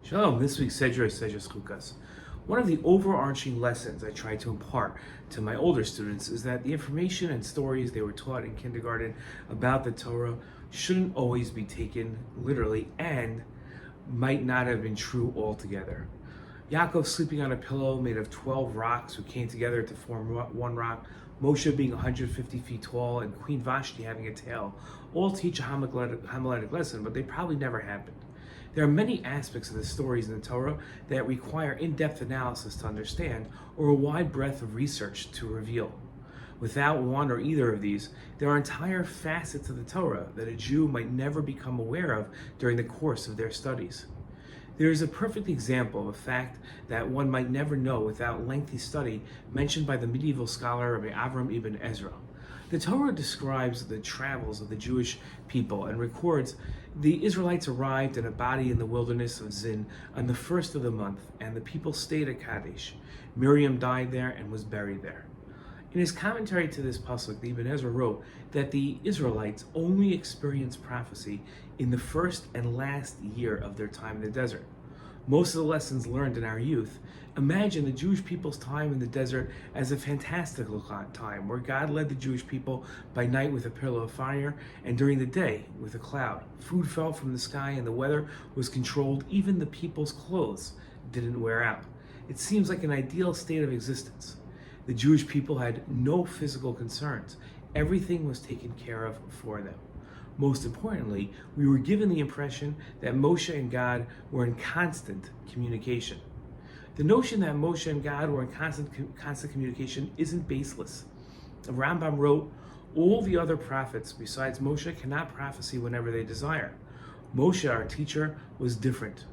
Shalom, this week's Sedra Chukas. One of the overarching lessons I try to impart to my older students is that the information and stories they were taught in kindergarten about the Torah shouldn't always be taken literally and might not have been true altogether. Yaakov sleeping on a pillow made of 12 rocks who came together to form one rock, Moshe being 150 feet tall, and Queen Vashti having a tail, all teach a homiletic lesson, but they probably never happened. There are many aspects of the stories in the Torah that require in-depth analysis to understand or a wide breadth of research to reveal. Without one or either of these, there are entire facets of the Torah that a Jew might never become aware of during the course of their studies. There is a perfect example of a fact that one might never know without lengthy study mentioned by the medieval scholar Rabbi Avram ibn Ezra. The Torah describes the travels of the Jewish people and records the Israelites arrived in a body in the wilderness of Zin on the first of the month, and the people stayed at Kadesh. Miriam died there and was buried there. In his commentary to this pasuk, the Ibn Ezra wrote that the Israelites only experienced prophecy in the first and last year of their time in the desert. Most of the lessons learned in our youth imagine the Jewish people's time in the desert as a fantastical time where God led the Jewish people by night with a pillar of fire and during the day with a cloud. Food fell from the sky and the weather was controlled. Even the people's clothes didn't wear out. It seems like an ideal state of existence. The Jewish people had no physical concerns. Everything was taken care of for them. Most importantly, we were given the impression that Moshe and God were in constant communication. The notion that Moshe and God were in constant communication isn't baseless. The Rambam wrote, all the other prophets besides Moshe cannot prophesy whenever they desire. Moshe, our teacher, was different.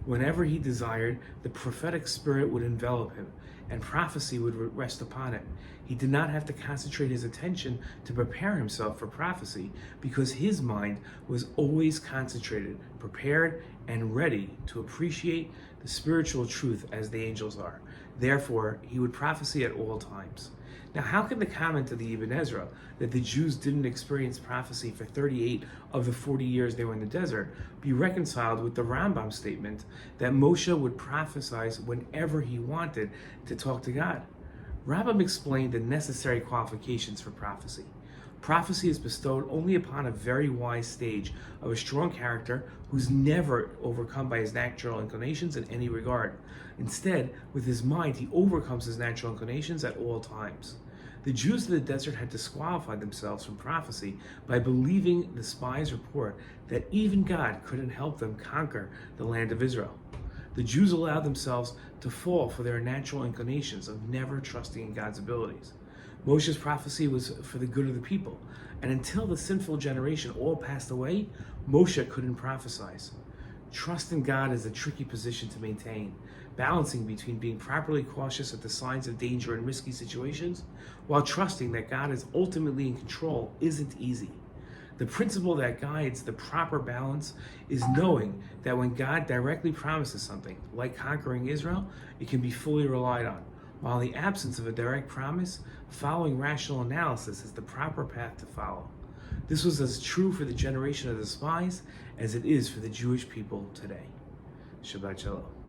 Whenever he desired, the prophetic spirit would envelop him, and prophecy would rest upon it. He did not have to concentrate his attention to prepare himself for prophecy because his mind was always concentrated, prepared, and ready to appreciate the spiritual truth as the angels are. Therefore, he would prophesy at all times. Now, how can the comment of the Ibn Ezra that the Jews didn't experience prophecy for 38 of the 40 years they were in the desert be reconciled with the Rambam statement that Moshe would prophesy whenever he wanted to talk to God? Rambam explained the necessary qualifications for prophecy. Prophecy is bestowed only upon a very wise stage of a strong character who's never overcome by his natural inclinations in any regard. Instead, with his mind, he overcomes his natural inclinations at all times. The Jews of the desert had disqualified themselves from prophecy by believing the spies' report that even God couldn't help them conquer the land of Israel. The Jews allowed themselves to fall for their natural inclinations of never trusting in God's abilities. Moshe's prophecy was for the good of the people, and until the sinful generation all passed away, Moshe couldn't prophesy. Trust in God is a tricky position to maintain, balancing between being properly cautious at the signs of danger in risky situations, while trusting that God is ultimately in control isn't easy. The principle that guides the proper balance is knowing that when God directly promises something, like conquering Israel, it can be fully relied on, while in the absence of a direct promise, following rational analysis is the proper path to follow. This was as true for the generation of the spies as it is for the Jewish people today. Shabbat Shalom.